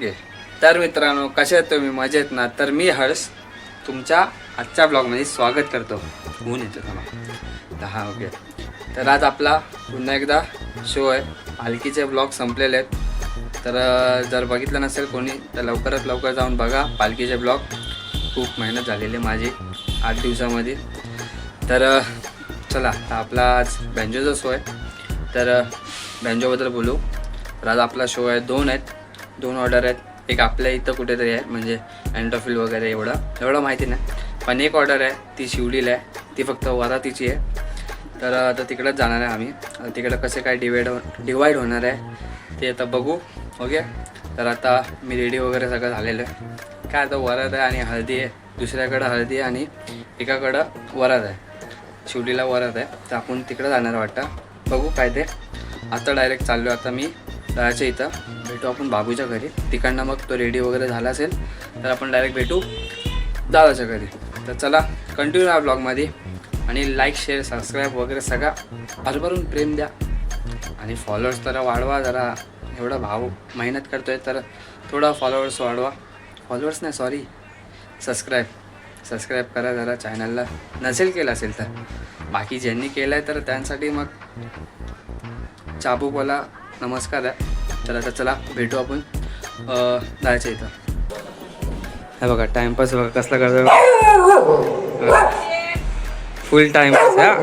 Okay. तर मित्रांनो, कसे आहेत तुम्ही? मजेत ना? तर मी हर्ष तुमच्या आजच्या ब्लॉगमध्ये स्वागत करतो. होऊन येतो थांबा. हां ओके. तर आज आपला पुन्हा एकदा शो आहे. पालखीचे ब्लॉग संपलेले आहेत. तर जर बघितलं नसेल कोणी तर लवकरात लवकर जाऊन बघा पालखीचे ब्लॉग. खूप मेहनत झालेली माझी 8 दिवसामध्ये. तर चला आपला आज बँजोचा शो आहे. तर बँजोबद्दल बोलू. तर आज आपला शो आहे. 2 आहेत, 2 ऑर्डर आहेत. एक आपल्या इथं कुठेतरी आहे म्हणजे अँटोफिल वगैरे एवढं माहिती नाही. पण एक ऑर्डर आहे ती शिवडीला आहे. ती फक्त वरातीची आहे. तर आता तिकडंच जाणार आहे आम्ही. तिकडं कसे काय डिवाईड होणार आहे ते आता बघू. ओके. तर आता मी रेडी वगैरे सगळं झालेलं आहे. काय आता वरात आहे आणि हळदी आहे. दुसऱ्याकडं हळदी आहे आणि एकाकडं वरात आहे. शिवडीला वरात आहे. तर आपण तिकडं जाणार वाटतं. बघू काय ते. आता डायरेक्ट चाललो. आता मी दादाच्या इथं भेटू आपण बाबूच्या घरी. तिकडनं मग तो रेडी वगैरे झाला असेल तर आपण डायरेक्ट भेटू दादाच्या घरी. तर चला कंटिन्यू या ब्लॉगमध्ये. आणि लाईक शेअर सबस्क्राईब वगैरे सगळा भरभरून प्रेम द्या. आणि फॉलोअर्स तर वाढवा जरा. एवढा भाव मेहनत करतो आहे तर थोडा फॉलोअर्स वाढवा. फॉलोअर्स नाही सॉरी सबस्क्राईब करा जरा चॅनलला. नसेल केलं असेल तर. बाकी ज्यांनी केलं आहे तर त्यांसाठी मग चाबूकवाला नमस्कार आहे. तर आता चला भेटू आपण जायच्या इथं. हे बघा टाईमपास बघा कसला करतो. फुल टाइमपास.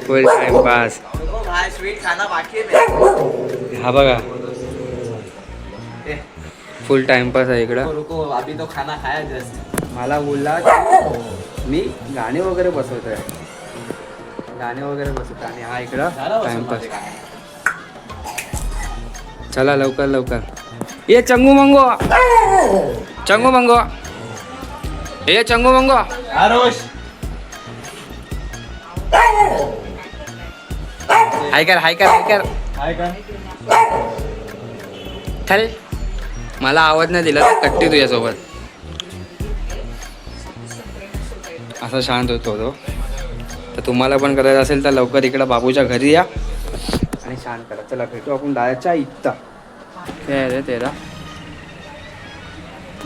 फुल टाइमपास. हा बघा फुल टाइमपास आहे इकडं. मला बोलला मी गाणे वगैरे बसवतोय. गाणे वगैरे बसवतो आणि हा इकडं टाइमपास. चला लवकर लवकर ये चंगू मंगो. चंगू मंगो ये चंगू मंगो. हाय कर चल. मला आवाज नाही दिला तर कट्टी तुझ्यासोबत. असं शांत होतो तो. तर तुम्हाला पण करायचं असेल तर लवकर इकडं बाबूच्या घरी या आणि शांत करा. चला भेटू आपण दादाच्या इथं. काय रे तेरा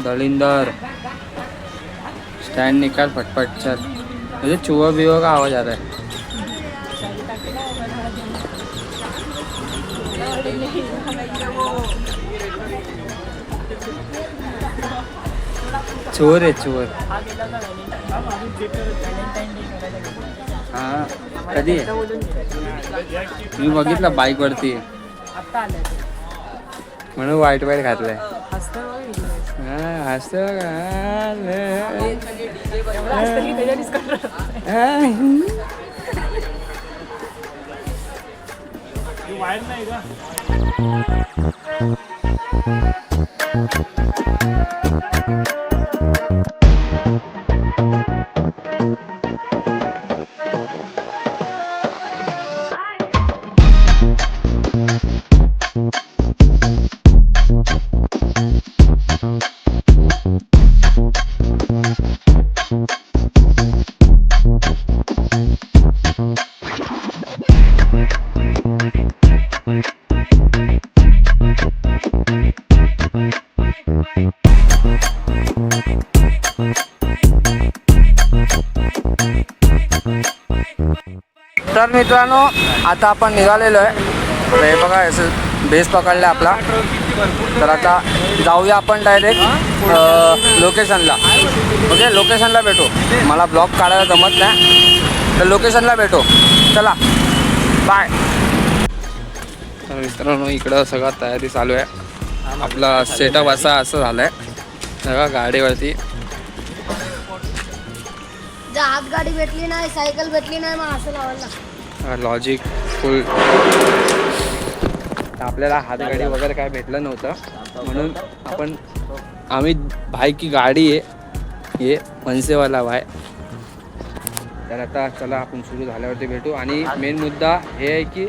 दलिंदर स्टँड निकाल फटफट. चल म्हणजे चुहा बिवा का आवाज आ रहा है. चोर आहे चोर. हां कधी मी बघितलं बाईकवरती म्हणून वाईट घातलंय. हां हसतं तर मित्रांनो आता आपण निघालेलो आहे. हे बघा असं बेस पकडला आपला. तर आता जाऊया आपण डायरेक्ट लोकेशनला. ओके लोकेशनला भेटू. मला ब्लॉग काढायला जमत नाही तर लोकेशनला भेटू. चला बाय. तर मित्रांनो इकडं सगळं तयारी चालू आहे. आपला सेटअप असं झालं आहे सगळं गाडीवरती. हात गाडी भेटली नाही सायकल भेटली नाही मग असं लावायला लॉजिक फुल. आपल्याला हातगाडी वगैरे काय भेटलं नव्हतं म्हणून आम्ही भाई की गाडी आहे ये मनसेवाला भाई. तर आता चला आपण सुरू झाल्यावरती भेटू. आणि मेन मुद्दा हे आहे की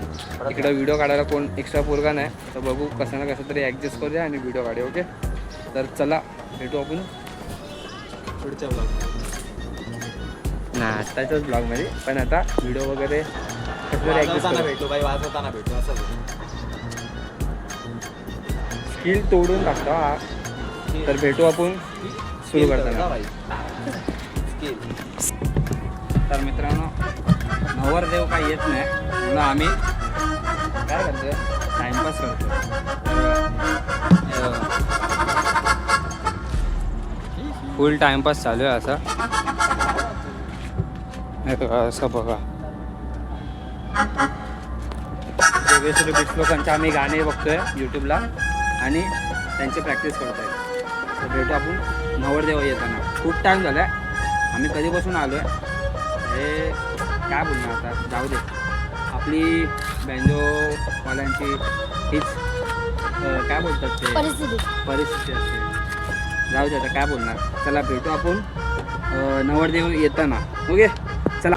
इकडं व्हिडिओ काढायला कोण एक्स्ट्रा पोरगा नाही. तर बघू कसं ना कसं तरी ॲडजस्ट करूया आणि व्हिडिओ काढू. ओके तर चला भेटू आपण पुढच्या ब्लॉग ना आत्ताच्याच ब्लॉगमध्ये. पण आता व्हिडिओ वगैरे कसं तरी ॲडजस्ट भेटू बाई. वाजवताना भेटू असं स्किल तोडून टाकतो हा. तर भेटू आपण सुरू करताना. तर मित्रांनो नवरदेव काही येत नाही म्हणून आम्ही काय करतो टाइमपास करतो. फुल टाइमपास चालू आहे असा. असं बघा वेगवेगळे बीच लोकांचे आम्ही गाणे बघतोय यूट्यूबला आणि त्यांची प्रॅक्टिस करतोय. तर भेटू आपण नवरदेव येताना. खूप टाईम झाला आहे आम्ही कधीपासून आलो आहे. हे काय बोलणार आता जाऊ दे. आपली बँजोवाल्यांची हीच काय बोलतात ते परिस्थिती असते. जाऊ दे आता काय बोलणार. चला भेटू आपण नवरदेव येताना. ओके चला.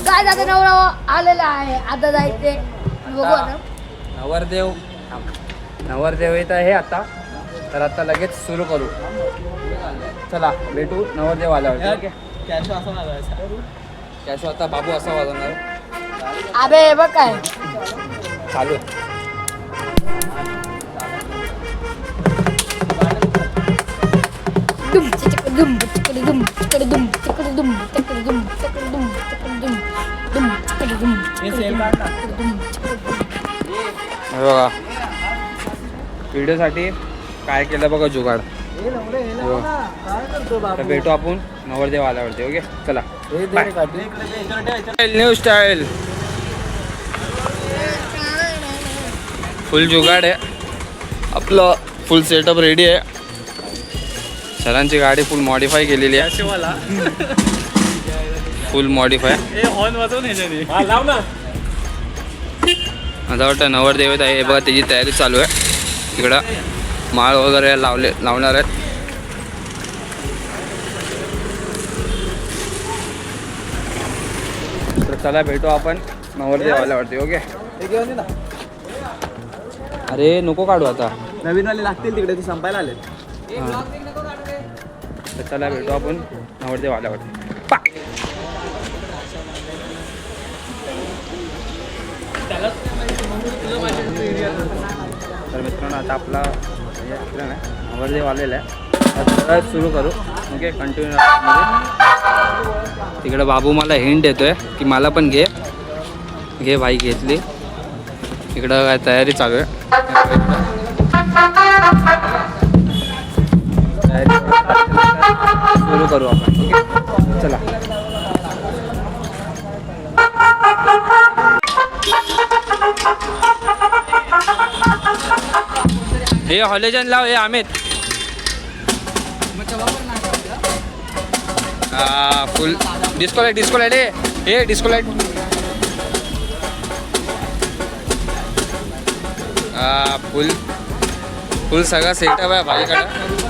काय आता नवरा आलेला आहे आता जायचे बघू आता. नवरदेव येत आहे आता. तर आता लगेच सुरू करू. चला भेटू नवरदेव आल्यावर. कॅशो आता बाबू असा वाजवणार. अबे बघ काय चालू दुम चिकड दुम चिकड दुम चिकड दुम चिकड दुम चिकड दुम चिकड दुम चिकड दुम दुम चिकड दुम बघा व्हिडिओसाठी काय केलं बघा जुगाड. तर भेटू आपण नवरदेव आल्यावरती. ओके चला. न्यू स्टाईल फुल जुगाड आहे आपलं. फुल सेटअप रेडी आहे. सरांची गाडी फुल मॉडिफाय केलेली आहे. फुल मॉडिफाय. माझा वाटतं नवरदेव आहे. हे बघा त्याची तयारी चालू आहे. तिकडं माळ वगैरे लावणार आहेत. तर चला भेटू आपण नवरदेव आल्यावरती. ओके अरे नको काढू आता. नवीन वाले लागतील तिकडे ते संपायला आले. तर चला भेटू आपण नवरदेव आल्यावर. पा तर मित्रांनो आता आपला नवरदेव आलेला आहे. आता सुरू करू. Okay continue. तिकडे बाबू मला हिंट देतोय की मला पण घे घे भाई. घेतली. इकडं काय तयारी चालू आहे. तयारी सुरू करू आपण. ओके चला. हे हॉलेजन लाव. हे अमित फुल डिस्को लाईट हे डिस्को लाईट. फुल सगळा सेटअप आहे भाईकडं.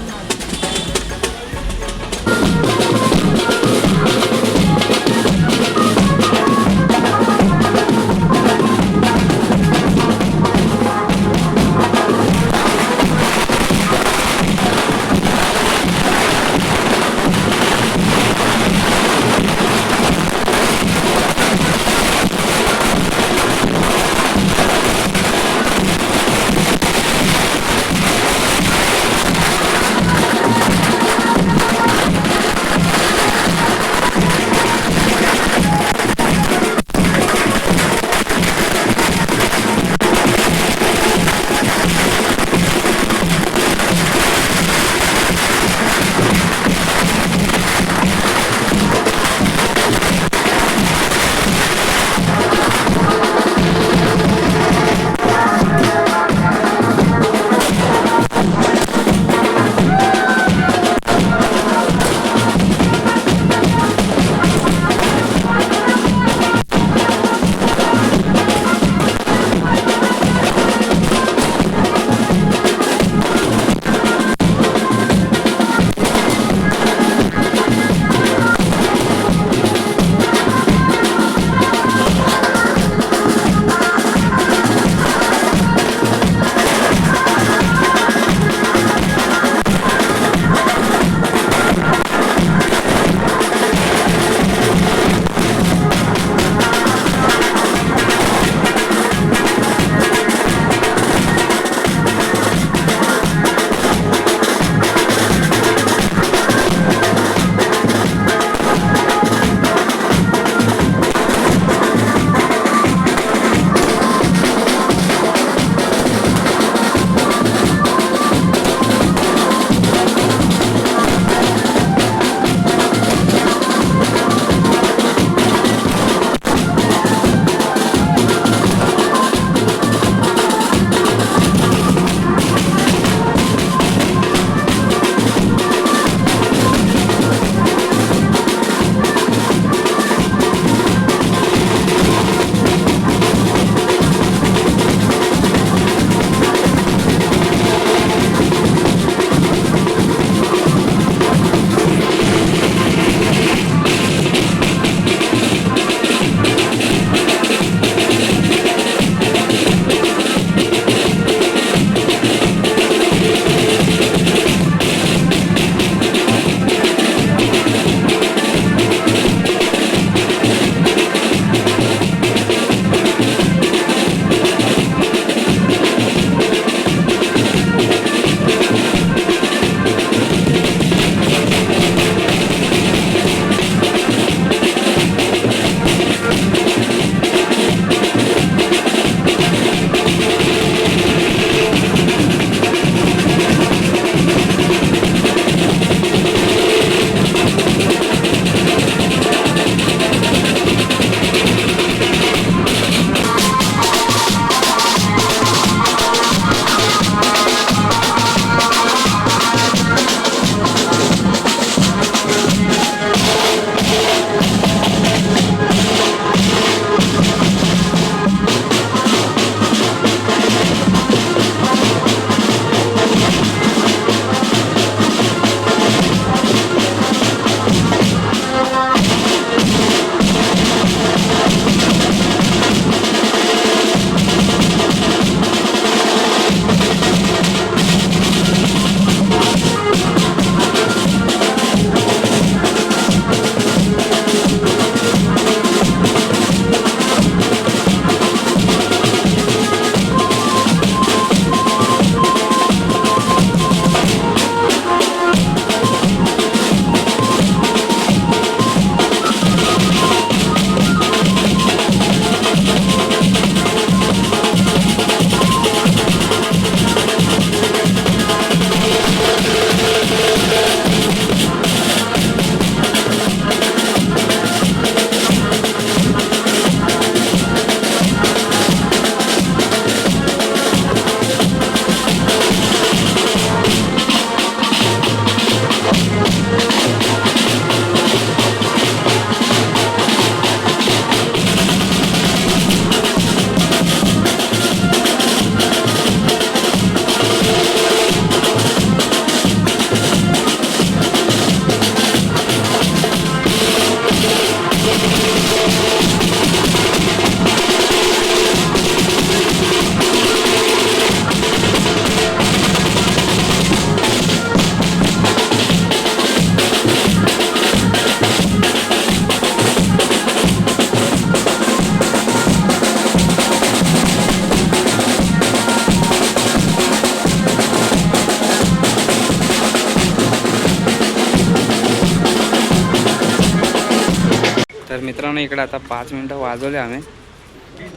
तर मित्रांनो इकडे आता 5 मिनटं वाजवले आम्ही.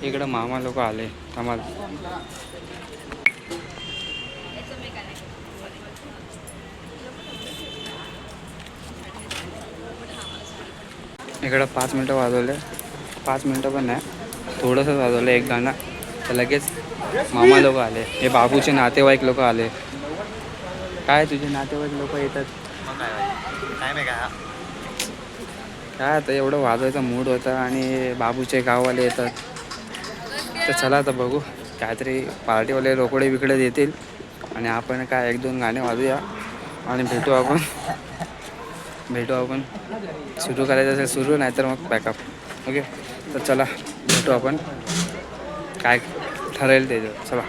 इकडं मामा लोक आले आम्हाला. इकडं 5 मिनटं वाजवले. 5 मिनटं पण नाही, थोडंसं वाजवलं एक गाणं, तर लगेच मामा लोक आले. हे बाबूचे नातेवाईक लोक आले. काय तुझे नातेवाईक लोक येतात काय आता एवढं वाजवायचा मूड होता आणि बाबूचे गाववाले येतात. तर चला आता बघू, काहीतरी पार्टीवाले रोकडे बिकडे देतील आणि आपण काय 1-2 गाणे वाजूया आणि भेटू आपण सुरू करायचं असेल सुरू, नाही तर मग पॅकअप. ओके, तर चला भेटू आपण, काय ठरेल ते. चला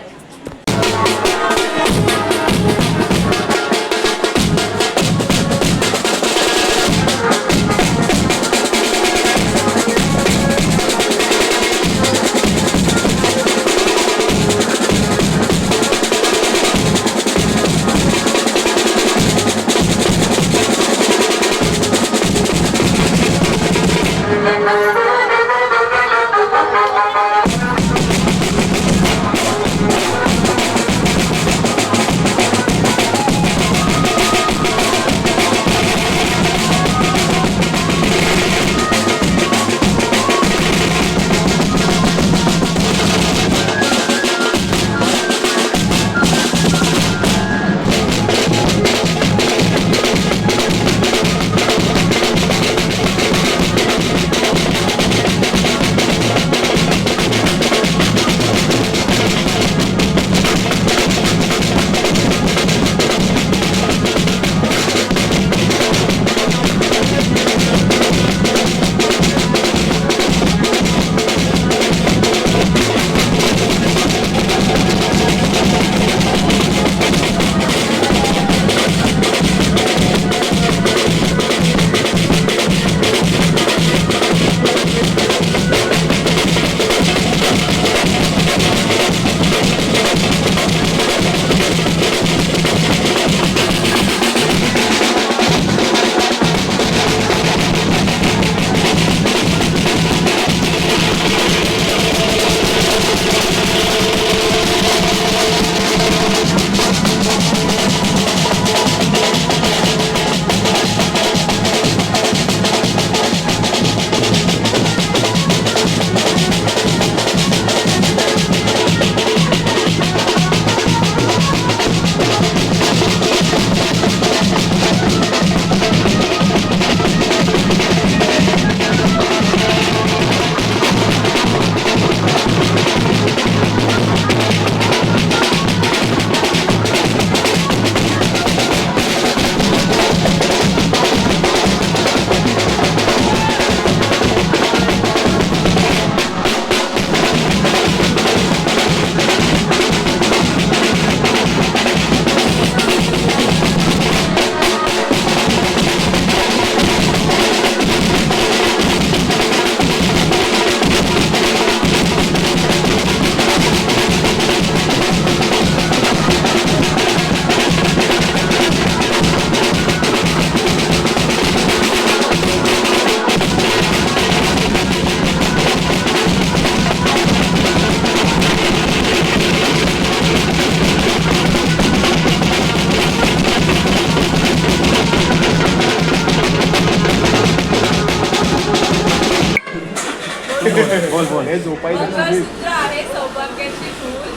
हे झोपायचं मंगळसूत्र आहे सौभाग्याची फूल,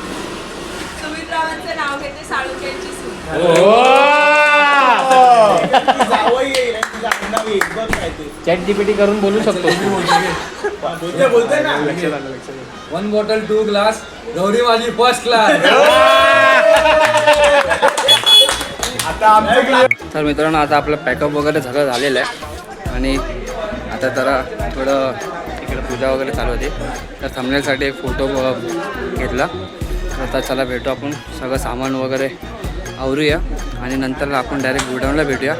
सुमित्रावांचं नाव घेते साळुंक्यांची सून. जावई येईल आणि तुझं आडनाव येईल. बघ काय ते. चॅट जीपीटी करून बोलू शकतो. बोलतोय ना. 1 बॉटल 2 ग्लास, गौरी माझी फर्स्ट क्लास. आता आमचं तर मित्रांनो आता आपलं पॅकअप वगैरे सगळं झालेलं आहे आणि आता जरा थोडं इकडे पूजा वगैरे चालू होती, तर थंबनेलसाठी एक फोटो घेतला. आता चला भेटू आपण, सगळं सामान वगैरे आवरूया आणि नंतर आपण डायरेक्ट गोडाऊनला भेटूया.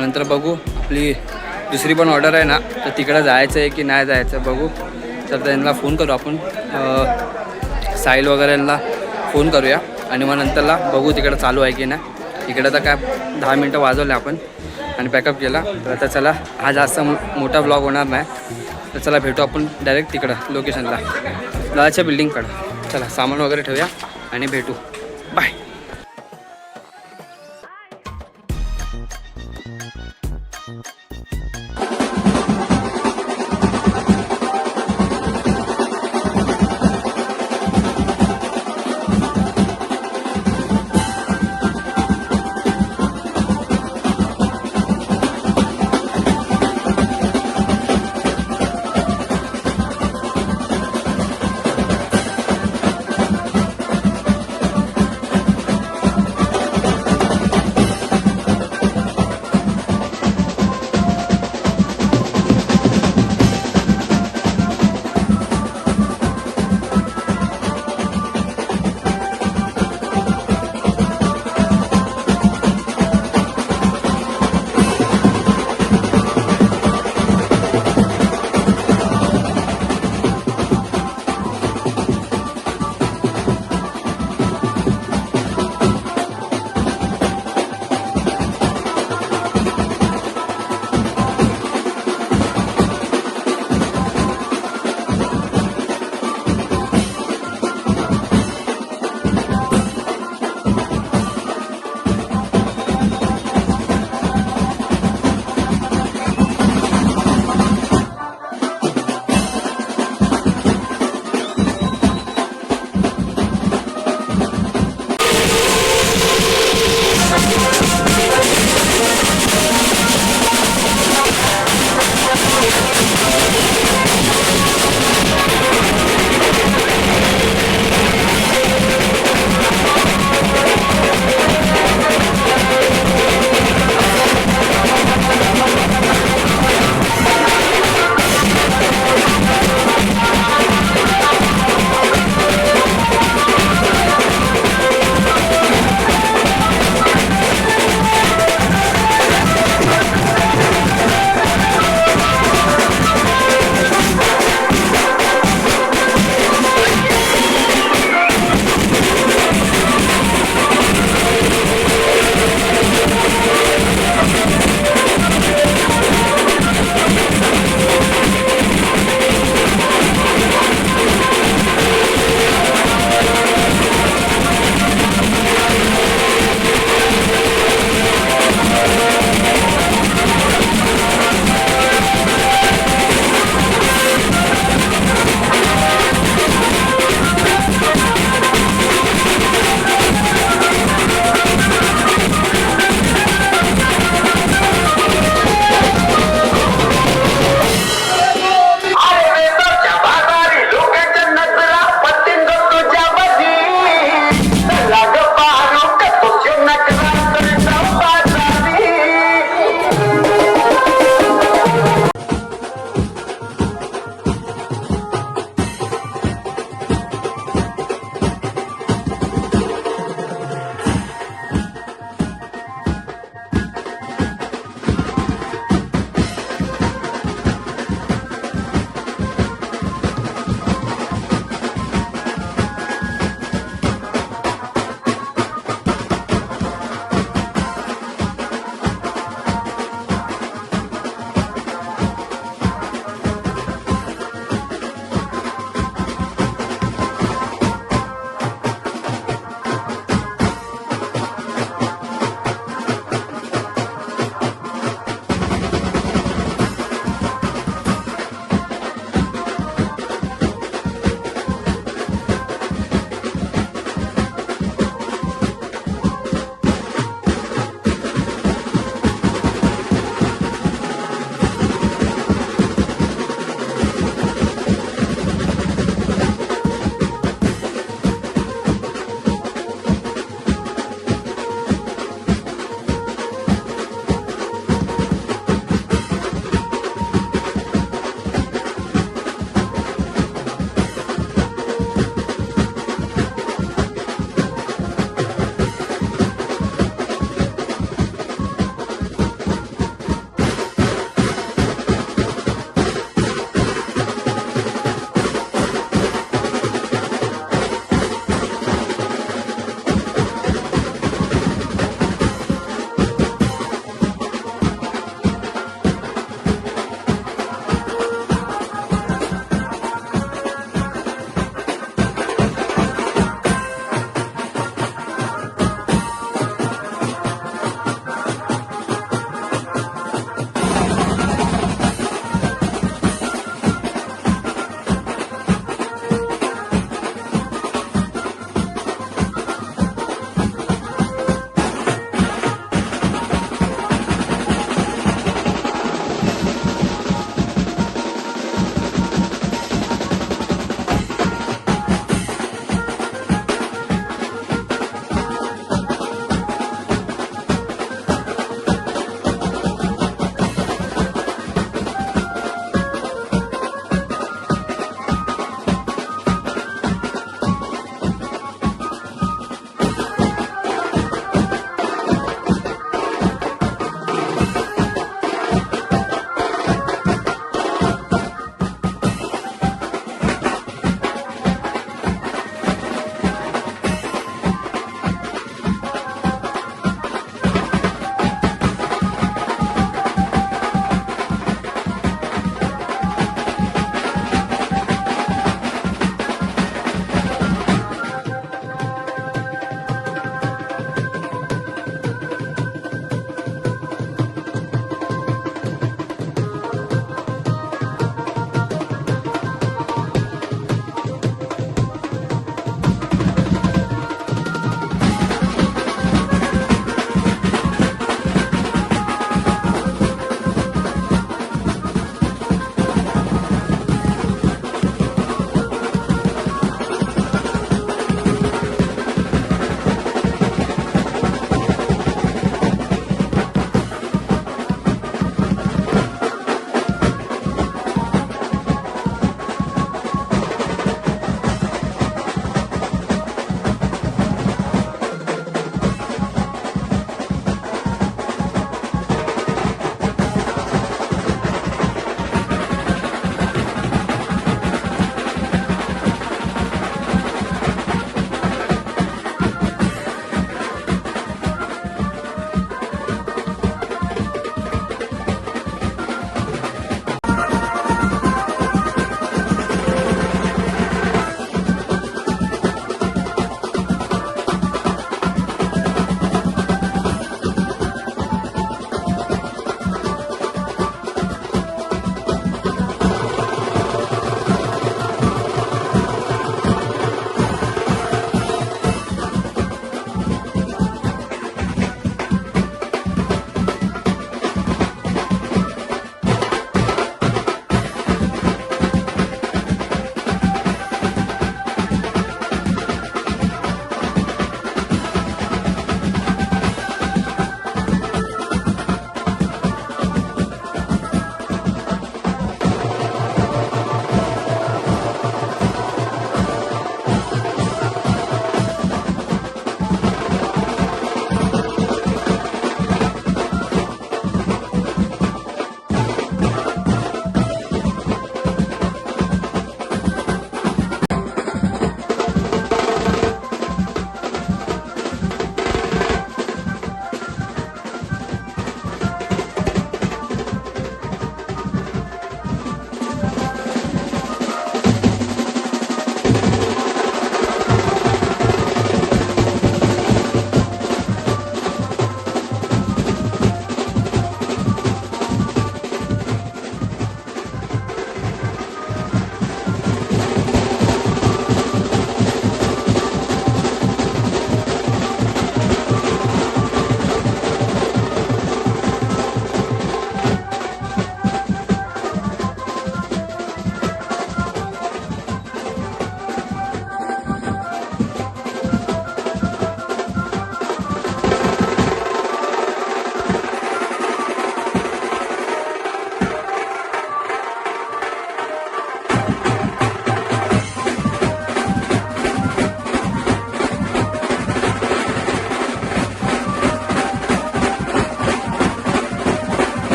नंतर बघू आपली दुसरी पण ऑर्डर आहे ना, तर तिकडं जायचं आहे की नाही जायचं बघू. तर त्यांना फोन करू आपण, साहिल वगैरे यांना फोन करूया आणि मग नंतरला बघू तिकडं चालू आहे की नाही. इकडं तर काय 10 मिनटं वाजवले आपण आणि पॅकअप केला. तर आता चला, हा जास्त मोठा ब्लॉग होणार नाही, तर चला भेटू आपण डायरेक्ट तिकडं लोकेशनला, दादाच्या बिल्डिंगकडं. चला सामान वगैरे ठेवूया आणि भेटू. बाय.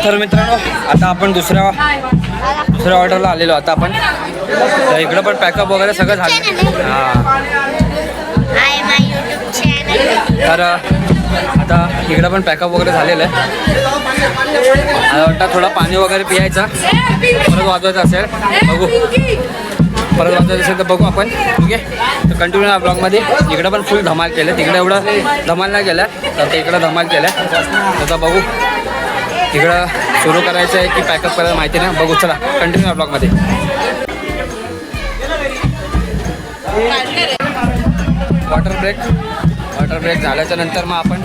तर मित्रांनो आता आपण दुसऱ्या ऑर्डरला आलेलो आता आपण तर इकडं पण पॅकअप वगैरे सगळं झालं हां तर आता इकडं पण पॅकअप वगैरे झालेलं आहे मला वाटतं थोडं पाणी वगैरे पियायचं परत वाजवायचं असेल बघू परत वाजवायचं असेल तर बघू आपण ठीक आहे तर कंटिन्यू या ब्लॉगमध्ये इकडं पण फुल धमाल केलं तिकडे एवढं धमाल नाही केलं तर ते इकडं धमाल केलं त्याचा बघू इकडं सुरू करायचं आहे की पॅकअप करायला माहिती नाही बघू चला कंटिन्यू या ब्लॉगमध्ये वॉटर ब्रेक झाल्याच्या नंतर मग आपण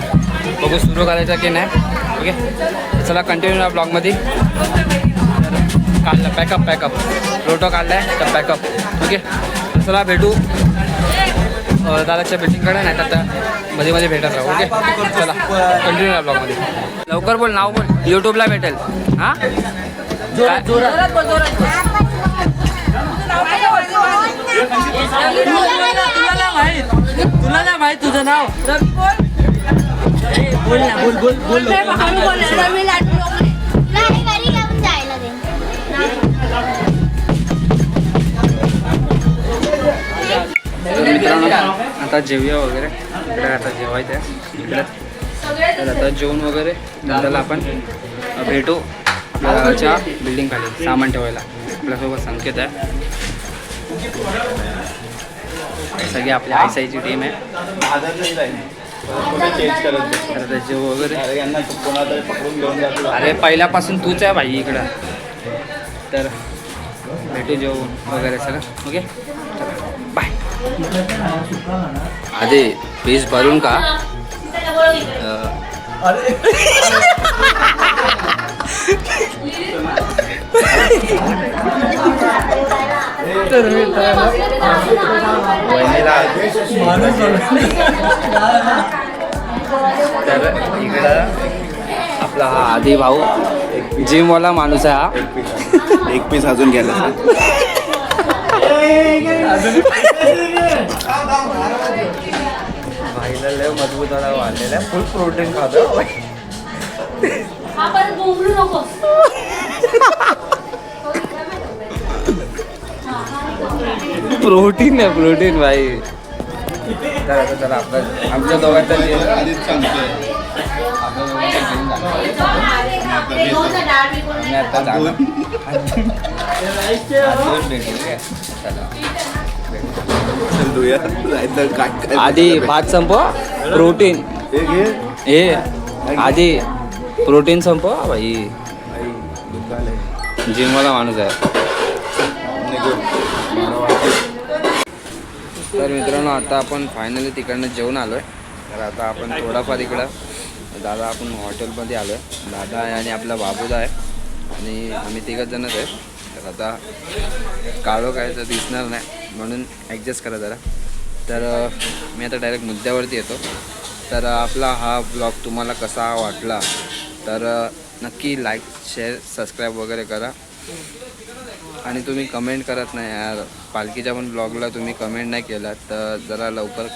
बघू सुरू करायचं की नाही ओके चला कंटिन्यू या ब्लॉगमध्ये काढलं पॅकअप लोटो काढला आहे तर पॅकअप ओके तर चला भेटू दादाच्या बिल्डिंगकडे नाही तर त्या मध्ये भेटत राहू ओके चला कंटिन्यू या ब्लॉगमध्ये लवकर बोल नाव बोल यूट्यूबला भेटेल हां तुला नाही माहित तुझं नाव बोल ना बोल मित्रांनो आता जेवूया वगैरे इकडे आता जेवायचं आहे इकडे तर आता जेवण वगैरे नंतर आपण भेटू आपल्या गावाच्या बिल्डिंग खाली सामान ठेवायला आपल्यासोबत संकेत आहे सगळी आपल्या आयसाईची टीम आहे तर जेव वगैरे अरे पहिल्यापासून तूच आहे भाई इकडं तर भेटू जेवण वगैरे सगळं ओके बाय आधी पीस भरून का तर इकडं आपला हा आधी भाऊ जिमवाला माणूस आहे हा एक पीस अजून घ्यायला भाईला लय मजबूत वाला वाढलेला आहे फुल प्रोटीन खातो प्रोटीन आहे प्रोटीन भाई चला आपलं आमच्या दोघांचा आधी भात संपवा प्रोटीन हे आधी प्रोटीन संपवा भाई जिमवाला माणूस आहे तर मित्रांनो आता आपण फायनली तिकडनं जेवून आलो आहे तर आता आपण थोडाफार इकडं दादा आपण हॉटेलमध्ये आलो आहे दादा आहे आणि आपला बाबूदा आहे आणि आम्ही तिघच जणच आहे तर आता काळो काय तर दिसणार नाही म्हणून ॲडजस्ट करा जरा तर मी आता डायरेक्ट मुद्द्यावरती येतो तर आपला हा ब्लॉग तुम्हाला कसा वाटला तर नक्की लाईक शेअर सबस्क्राईब वगैरे करा आणि तुम्ही कमेंट करत नाही यार पालखीच्या पण ब्लॉगला तुम्ही कमेंट नाही केलात तर जरा लवकर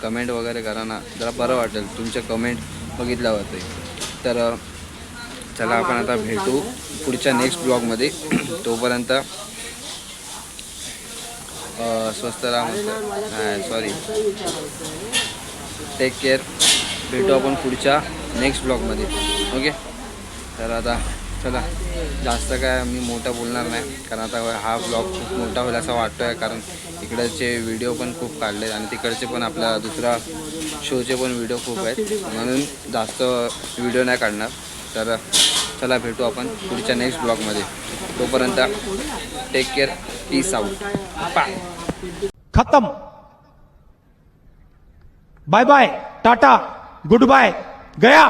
कमेंट वगैरे करा ना जरा बरं वाटेल तुमचे कमेंट बघितल्यावरती तर चला आपण आता भेटू पुढच्या नेक्स्ट ब्लॉगमध्ये तोपर्यंत स्वस्त राहा सॉरी टेक केअर भेटू आपण पुढच्या नेक्स्ट ब्लॉगमध्ये ओके तर आता चला जास्त काय मी मोठं बोलणार नाही कारण आता हा ब्लॉग खूप मोठा होईल असं वाटतो आहे कारण इकडचे व्हिडिओ पण खूप काढले आणि तिकडचे पण आपल्या दुसरा शोचे पण व्हिडिओ खूप आहेत म्हणून जास्त व्हिडिओ नाही काढणार तर चला भेटू आपण पुढच्या नेक्स्ट ब्लॉगमध्ये तोपर्यंत take care peace out bye खत्म bye bye tata good bye गया